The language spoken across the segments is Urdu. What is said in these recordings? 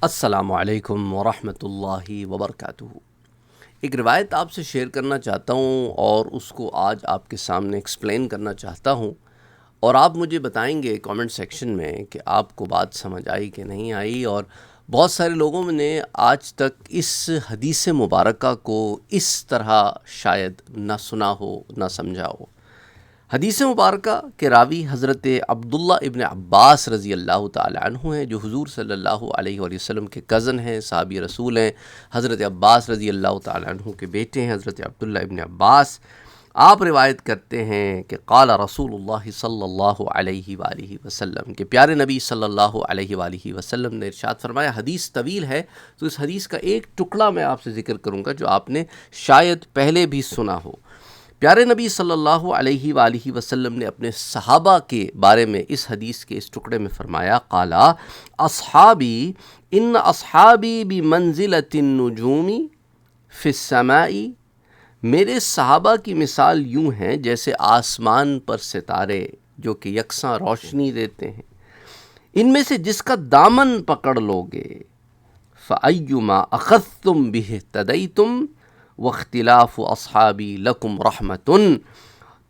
السلام علیکم ورحمۃ اللہ وبرکاتہ۔ ایک روایت آپ سے شیئر کرنا چاہتا ہوں اور اس کو آج آپ کے سامنے ایکسپلین کرنا چاہتا ہوں، اور آپ مجھے بتائیں گے کامنٹ سیکشن میں کہ آپ کو بات سمجھ آئی کہ نہیں آئی۔ اور بہت سارے لوگوں نے آج تک اس حدیث مبارکہ کو اس طرح شاید نہ سنا ہو، نہ سمجھا ہو۔ حدیث مبارکہ کے راوی حضرت عبداللہ ابن عباس رضی اللہ تعالی عنہ ہیں، جو حضور صلی اللہ علیہ وآلہ وسلم کے کزن ہیں، صحابی رسول ہیں۔ حضرت عباس رضی اللہ تعالی عنہ کے بیٹے ہیں حضرت عبداللہ ابن عباس۔ آپ روایت کرتے ہیں کہ قال رسول اللہ صلی اللہ علیہ وآلہ وسلم، کہ پیارے نبی صلی اللہ علیہ وآلہ وسلم نے ارشاد فرمایا۔ حدیث طویل ہے، تو اس حدیث کا ایک ٹکڑا میں آپ سے ذکر کروں گا جو آپ نے شاید پہلے بھی سنا ہو۔ پیارے نبی صلی اللہ علیہ وآلہ وسلم نے اپنے صحابہ کے بارے میں اس حدیث کے اس ٹکڑے میں فرمایا، قالا اصحابی ان اصحابی بمنزلۃ النجوم فی السماء، میرے صحابہ کی مثال یوں ہیں جیسے آسمان پر ستارے جو کہ یکساں روشنی دیتے ہیں۔ ان میں سے جس کا دامن پکڑ لوگے، فَأَيُّمَا أَخَذْتُمْ بِهِ اهْتَدَيْتُمْ وَاخْتِلَافُ أَصْحَابِي لَكُمْ رَحْمَةٌ،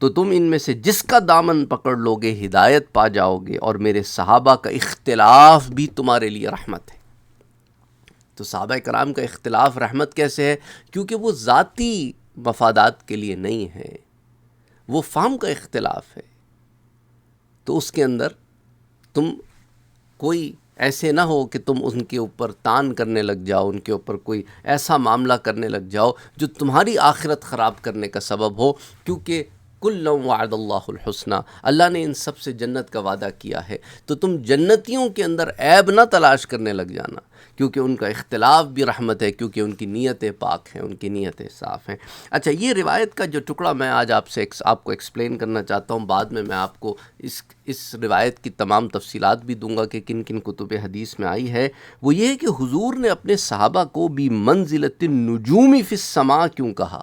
تو تم ان میں سے جس کا دامن پکڑ لوگے ہدایت پا جاؤ گے، اور میرے صحابہ کا اختلاف بھی تمہارے لیے رحمت ہے۔ تو صحابہ کرام کا اختلاف رحمت کیسے ہے؟ کیونکہ وہ ذاتی مفادات کے لیے نہیں ہے، وہ فہم کا اختلاف ہے۔ تو اس کے اندر تم کوئی ایسے نہ ہو کہ تم ان کے اوپر تان کرنے لگ جاؤ، ان کے اوپر کوئی ایسا معاملہ کرنے لگ جاؤ جو تمہاری آخرت خراب کرنے کا سبب ہو، کیونکہ کُلًّا وعد اللہ الحسنی، اللہ نے ان سب سے جنت کا وعدہ کیا ہے۔ تو تم جنتیوں کے اندر عیب نہ تلاش کرنے لگ جانا، کیونکہ ان کا اختلاف بھی رحمت ہے، کیونکہ ان کی نیتیں پاک ہیں، ان کی نیتیں صاف ہیں۔ اچھا، یہ روایت کا جو ٹکڑا میں آج آپ کو ایکسپلین کرنا چاہتا ہوں، بعد میں آپ کو اس روایت کی تمام تفصیلات بھی دوں گا کہ کن کن کتب حدیث میں آئی ہے۔ وہ یہ ہے کہ حضور نے اپنے صحابہ کو بمنزلۃ النجوم فی السماء کیوں کہا؟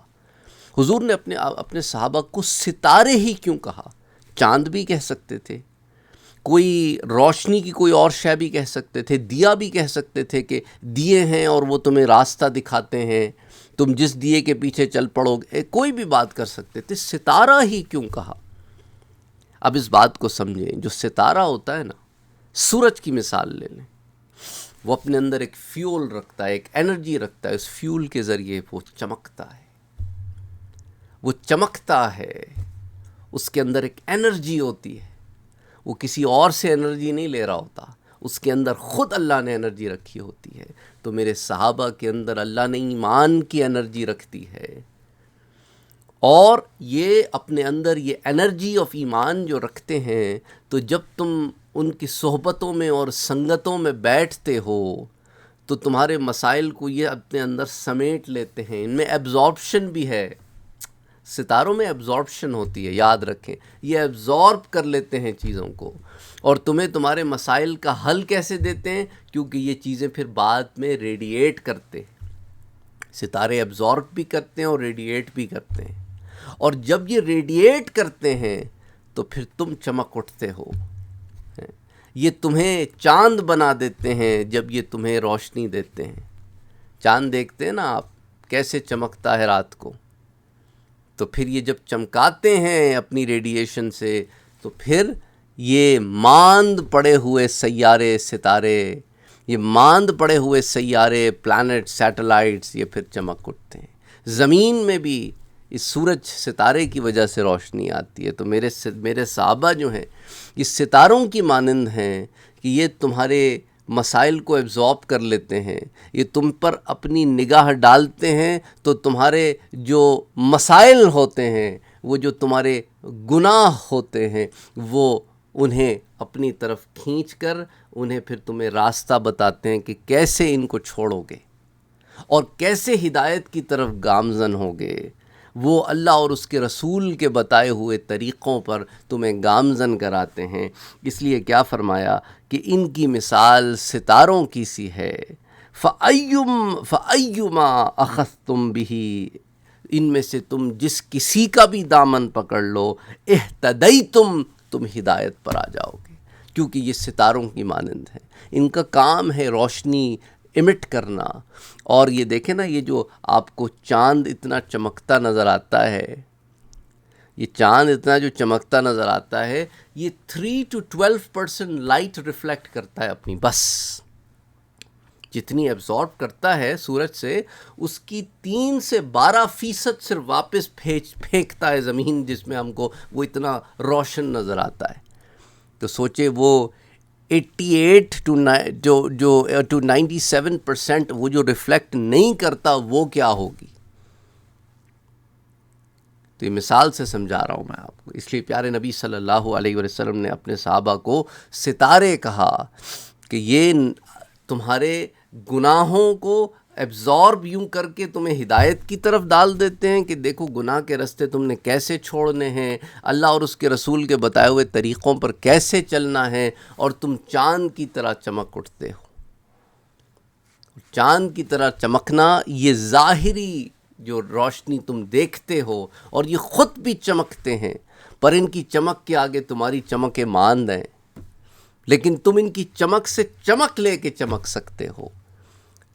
حضور نے اپنے صحابہ کو ستارے ہی کیوں کہا؟ چاند بھی کہہ سکتے تھے، کوئی روشنی کی کوئی اور شے بھی کہہ سکتے تھے، دیا بھی کہہ سکتے تھے کہ دیے ہیں اور وہ تمہیں راستہ دکھاتے ہیں، تم جس دیے کے پیچھے چل پڑو گے، کوئی بھی بات کر سکتے تھے۔ ستارہ ہی کیوں کہا؟ اب اس بات کو سمجھیں، جو ستارہ ہوتا ہے نا، سورج کی مثال لے لیں، وہ اپنے اندر ایک فیول رکھتا ہے، ایک انرجی رکھتا ہے، اس فیول کے ذریعے وہ چمکتا ہے، وہ چمکتا ہے، اس کے اندر ایک انرجی ہوتی ہے، وہ کسی اور سے انرجی نہیں لے رہا ہوتا، اس کے اندر خود اللہ نے انرجی رکھی ہوتی ہے۔ تو میرے صحابہ کے اندر اللہ نے ایمان کی انرجی رکھتی ہے، اور یہ اپنے اندر یہ انرجی آف ایمان جو رکھتے ہیں، تو جب تم ان کی صحبتوں میں اور سنگتوں میں بیٹھتے ہو تو تمہارے مسائل کو یہ اپنے اندر سمیٹ لیتے ہیں، ان میں ایبزارپشن بھی ہے۔ ستاروں میں ایبزارپشن ہوتی ہے، یاد رکھیں، یہ ایبزارب کر لیتے ہیں چیزوں کو، اور تمہیں تمہارے مسائل کا حل کیسے دیتے ہیں؟ کیونکہ یہ چیزیں پھر بعد میں ریڈیٹ کرتے ہیں۔ ستارے ایبزارب بھی کرتے ہیں اور ریڈیٹ بھی کرتے ہیں، اور جب یہ ریڈیٹ کرتے ہیں تو پھر تم چمک اٹھتے ہو۔ یہ تمہیں چاند بنا دیتے ہیں جب یہ تمہیں روشنی دیتے ہیں۔ چاند دیکھتے ہیں نا آپ کیسے چمکتا ہے رات کو، تو پھر یہ جب چمکاتے ہیں اپنی ریڈیشن سے، تو پھر یہ ماند پڑے ہوئے سیارے، ستارے، یہ ماند پڑے ہوئے سیارے، پلانٹ، سیٹلائٹس، یہ پھر چمک اٹھتے ہیں۔ زمین میں بھی اس سورج ستارے کی وجہ سے روشنی آتی ہے۔ تو میرے صحابہ جو ہیں یہ ستاروں کی مانند ہیں کہ یہ تمہارے مسائل کو ایبزارب کر لیتے ہیں، یہ تم پر اپنی نگاہ ڈالتے ہیں، تو تمہارے جو مسائل ہوتے ہیں، وہ جو تمہارے گناہ ہوتے ہیں، وہ انہیں اپنی طرف کھینچ کر انہیں پھر تمہیں راستہ بتاتے ہیں کہ کیسے ان کو چھوڑو گے اور کیسے ہدایت کی طرف گامزن ہوگے۔ وہ اللہ اور اس کے رسول کے بتائے ہوئے طریقوں پر تمہیں گامزن کراتے ہیں۔ اس لیے کیا فرمایا کہ ان کی مثال ستاروں کی سی ہے۔ فَأَيُّمَا أَخَذْتُمْ بِهِ، ان میں سے تم جس کسی کا بھی دامن پکڑ لو، اہتدیتم، تم ہدایت پر آ جاؤ گے، کیونکہ یہ ستاروں کی مانند ہیں۔ ان کا کام ہے روشنی امٹ کرنا. اور یہ دیکھیں نا، یہ جو آپ کو چاند اتنا چمکتا نظر آتا ہے، یہ چاند اتنا جو چمکتا نظر آتا ہے، یہ 3 to 12% لائٹ ریفلیکٹ کرتا ہے اپنی، بس جتنی ایبزارب کرتا ہے سورج سے، اس کی 3 سے 12% صرف واپس پھینکتا ہے زمین، جس میں ہم کو وہ اتنا روشن نظر آتا ہے. تو سوچے وہ 88 to 97% وہ جو ریفلیکٹ نہیں کرتا، وہ کیا ہوگی. تو یہ مثال سے سمجھا رہا ہوں میں آپ کو. اس لیے پیارے نبی صلی اللہ علیہ وسلم نے اپنے صحابہ کو ستارے کہا کہ یہ تمہارے گناہوں کو ایبزارب یوں کر کے تمہیں ہدایت کی طرف ڈال دیتے ہیں کہ دیکھو گناہ کے راستے تم نے کیسے چھوڑنے ہیں، اللہ اور اس کے رسول کے بتائے ہوئے طریقوں پر کیسے چلنا ہے، اور تم چاند کی طرح چمک اٹھتے ہو. چاند کی طرح چمکنا، یہ ظاہری جو روشنی تم دیکھتے ہو، اور یہ خود بھی چمکتے ہیں، پر ان کی چمک کے آگے تمہاری چمکیں ماند ہیں، لیکن تم ان کی چمک سے چمک لے کے چمک سکتے ہو.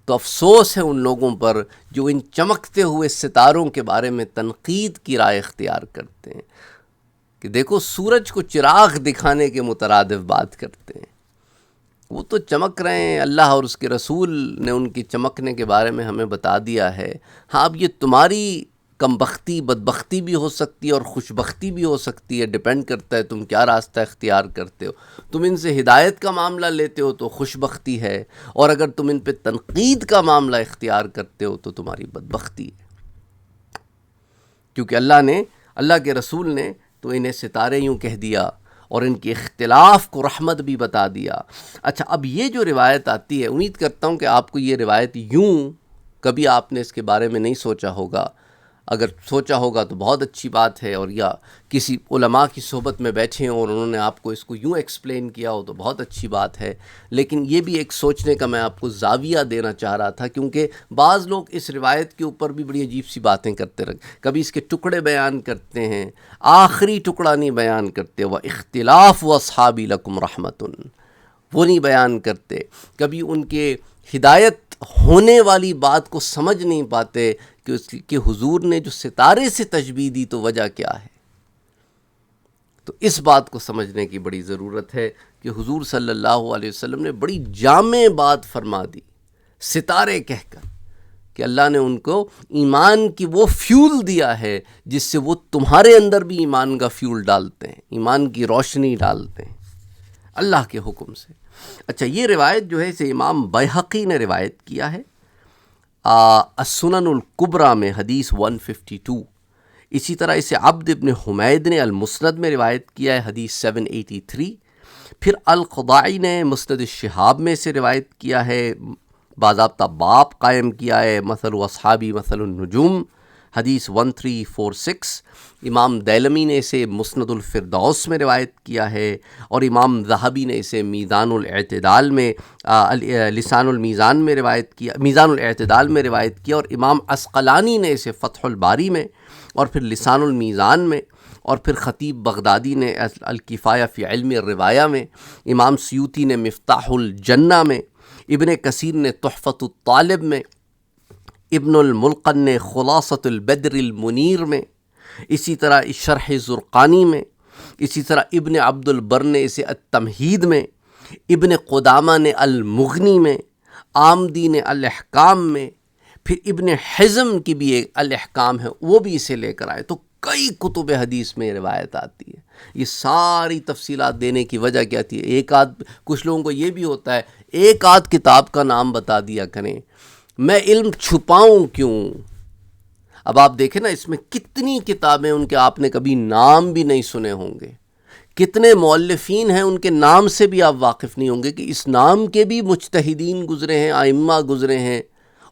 تو افسوس ہے ان لوگوں پر جو ان چمکتے ہوئے ستاروں کے بارے میں تنقید کی رائے اختیار کرتے ہیں کہ دیکھو سورج کو چراغ دکھانے کے مترادف بات کرتے ہیں. وہ تو چمک رہے ہیں، اللہ اور اس کے رسول نے ان کی چمکنے کے بارے میں ہمیں بتا دیا ہے. ہاں، اب یہ تمہاری کم بختی بدبختی بھی ہو سکتی ہے اور خوش بختی بھی ہو سکتی ہے، ڈیپینڈ کرتا ہے تم کیا راستہ اختیار کرتے ہو. تم ان سے ہدایت کا معاملہ لیتے ہو تو خوش بختی ہے، اور اگر تم ان پہ تنقید کا معاملہ اختیار کرتے ہو تو تمہاری بدبختی ہے. کیونکہ اللہ کے رسول نے تو انہیں ستارے یوں کہہ دیا اور ان کے اختلاف کو رحمت بھی بتا دیا. اچھا، اب یہ جو روایت آتی ہے، امید کرتا ہوں کہ آپ کو یہ روایت یوں کبھی آپ نے اس کے بارے میں نہیں سوچا ہوگا. اگر سوچا ہوگا تو بہت اچھی بات ہے، اور یا کسی علماء کی صحبت میں بیٹھے ہوں اور انہوں نے آپ کو اس کو یوں ایکسپلین کیا ہو تو بہت اچھی بات ہے. لیکن یہ بھی ایک سوچنے کا میں آپ کو زاویہ دینا چاہ رہا تھا، کیونکہ بعض لوگ اس روایت کے اوپر بھی بڑی عجیب سی باتیں کرتے رہے. کبھی اس کے ٹکڑے بیان کرتے ہیں، آخری ٹکڑا نہیں بیان کرتے، وہ اختلاف و اصحابی لکم رحمتن، وہ نہیں بیان کرتے. کبھی ان کے ہدایت ہونے والی بات کو سمجھ نہیں پاتے کہ حضور نے جو ستارے سے تشبیہ دی تو وجہ کیا ہے. تو اس بات کو سمجھنے کی بڑی ضرورت ہے کہ حضور صلی اللہ علیہ وسلم نے بڑی جامع بات فرما دی ستارے کہہ کر، کہ اللہ نے ان کو ایمان کی وہ فیول دیا ہے جس سے وہ تمہارے اندر بھی ایمان کا فیول ڈالتے ہیں، ایمان کی روشنی ڈالتے ہیں اللہ کے حکم سے. اچھا، یہ روایت جو ہے اسے امام بیہقی نے روایت کیا ہے السنن الکبریٰ میں حدیث 152. اسی طرح اسے عبد ابن حمید نے المسند میں روایت کیا ہے حدیث 783. پھر القضائی نے مسند الشہاب میں سے روایت کیا ہے، باضابطہ باب قائم کیا ہے مثل اصحابی مثل النجوم حدیث 1346. امام دیلمی نے اسے مسند الفردوس میں روایت کیا ہے، اور امام ذہبی نے اسے میزان الاعتدال میں لسان المیزان میں روایت کیا، میزان الاعتدال میں روایت کیا، اور امام عسقلانی نے اسے فتح الباری میں، اور پھر لسان المیزان میں، اور پھر خطیب بغدادی نے الکفایہ فی علم الروایہ میں، امام سیوطی نے مفتاح الجنہ میں، ابن کثیر نے تحفۃ الطالب میں، ابن الملقن نے خلاصۃ البدر المنیر میں، اسی طرح شرح زرقانی میں، اسی طرح ابن عبد البر نے اسے التمہید میں، ابن قدامہ نے المغنی میں، آمدی نے الاحکام میں، پھر ابن حزم کی بھی ایک الاحکام ہے، وہ بھی اسے لے کر آئے. تو کئی کتب حدیث میں روایت آتی ہے. یہ ساری تفصیلات دینے کی وجہ کیا تھی؟ کچھ لوگوں کو یہ بھی ہوتا ہے ایک آدھ کتاب کا نام بتا دیا کریں، میں علم چھپاؤں کیوں؟ اب آپ دیکھیں نا، اس میں کتنی کتابیں ان کے آپ نے کبھی نام بھی نہیں سنے ہوں گے، کتنے مؤلفین ہیں ان کے نام سے بھی آپ واقف نہیں ہوں گے کہ اس نام کے بھی مجتہدین گزرے ہیں، ائمہ گزرے ہیں،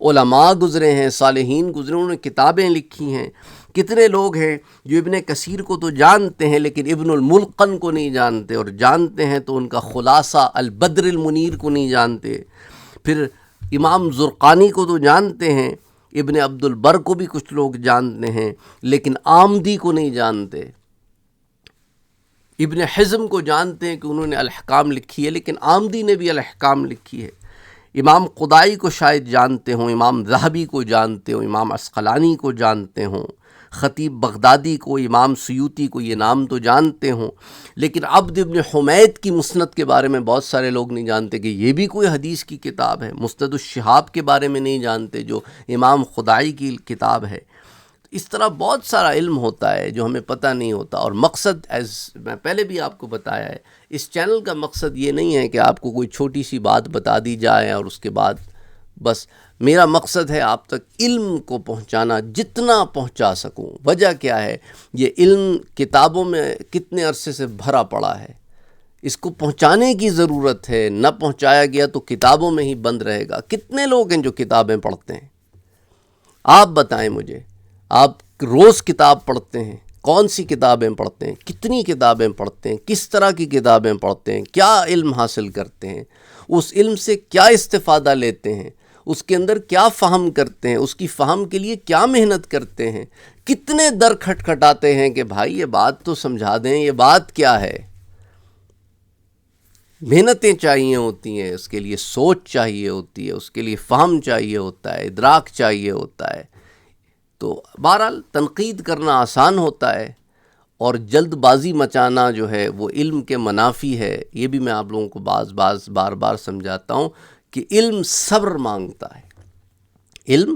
علماء گزرے ہیں، صالحین گزرے، انہوں نے کتابیں لکھی ہیں. کتنے لوگ ہیں جو ابن کثیر کو تو جانتے ہیں لیکن ابن الملقن کو نہیں جانتے، اور جانتے ہیں تو ان کا خلاصہ البدر المنیر کو نہیں جانتے. پھر امام زرقانی کو تو جانتے ہیں، ابن عبد البر کو بھی کچھ لوگ جانتے ہیں لیکن آمدی کو نہیں جانتے. ابن حزم کو جانتے ہیں کہ انہوں نے الاحکام لکھی ہے، لیکن آمدی نے بھی الاحکام لکھی ہے. امام قدائی کو شاید جانتے ہوں، امام ذہبی کو جانتے ہوں، امام عسقلانی کو جانتے ہوں، خطیب بغدادی کو، امام سیوطی کو، یہ نام تو جانتے ہوں، لیکن عبد ابن حمید کی مسند کے بارے میں بہت سارے لوگ نہیں جانتے کہ یہ بھی کوئی حدیث کی کتاب ہے۔ مسند الشہاب کے بارے میں نہیں جانتے جو امام خدائی کی کتاب ہے۔ اس طرح بہت سارا علم ہوتا ہے جو ہمیں پتہ نہیں ہوتا، اور مقصد ایز میں پہلے بھی آپ کو بتایا ہے، اس چینل کا مقصد یہ نہیں ہے کہ آپ کو کوئی چھوٹی سی بات بتا دی جائے اور اس کے بعد بس، میرا مقصد ہے آپ تک علم کو پہنچانا، جتنا پہنچا سکوں۔ وجہ کیا ہے؟ یہ علم کتابوں میں کتنے عرصے سے بھرا پڑا ہے، اس کو پہنچانے کی ضرورت ہے، نہ پہنچایا گیا تو کتابوں میں ہی بند رہے گا۔ کتنے لوگ ہیں جو کتابیں پڑھتے ہیں؟ آپ بتائیں مجھے، آپ روز کتاب پڑھتے ہیں؟ کون سی کتابیں پڑھتے ہیں؟ کتنی کتابیں پڑھتے ہیں؟ کس طرح کی کتابیں پڑھتے ہیں؟ کیا علم حاصل کرتے ہیں؟ اس علم سے کیا استفادہ لیتے ہیں؟ اس کے اندر کیا فہم کرتے ہیں؟ اس کی فہم کے لیے کیا محنت کرتے ہیں؟ کتنے در کھٹکھٹاتے ہیں کہ بھائی یہ بات تو سمجھا دیں، یہ بات کیا ہے؟ محنتیں چاہیے ہوتی ہیں، اس کے لیے سوچ چاہیے ہوتی ہے، اس کے لیے فہم چاہیے ہوتا ہے، ادراک چاہیے ہوتا ہے۔ تو بہرحال تنقید کرنا آسان ہوتا ہے، اور جلد بازی مچانا جو ہے وہ علم کے منافی ہے۔ یہ بھی میں آپ لوگوں کو بار بار سمجھاتا ہوں کہ علم صبر مانگتا ہے، علم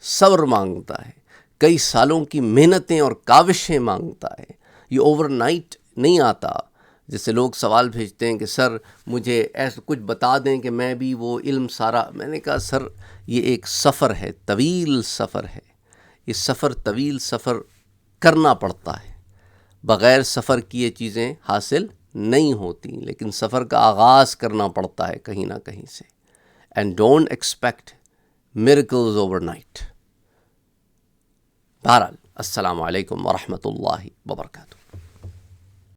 صبر مانگتا ہے، کئی سالوں کی محنتیں اور کاوشیں مانگتا ہے، یہ اوور نائٹ نہیں آتا۔ جیسے لوگ سوال بھیجتے ہیں کہ سر مجھے ایسا کچھ بتا دیں کہ میں بھی وہ علم سارا، میں نے کہا سر یہ ایک سفر ہے، طویل سفر ہے، یہ سفر طویل سفر کرنا پڑتا ہے، بغیر سفر کیے چیزیں حاصل نہیں ہوتی، لیکن سفر کا آغاز کرنا پڑتا ہے کہیں نہ کہیں سے۔ And don't expect miracles overnight۔ بہرحال السلام علیکم ورحمۃ اللہ وبرکاتہ۔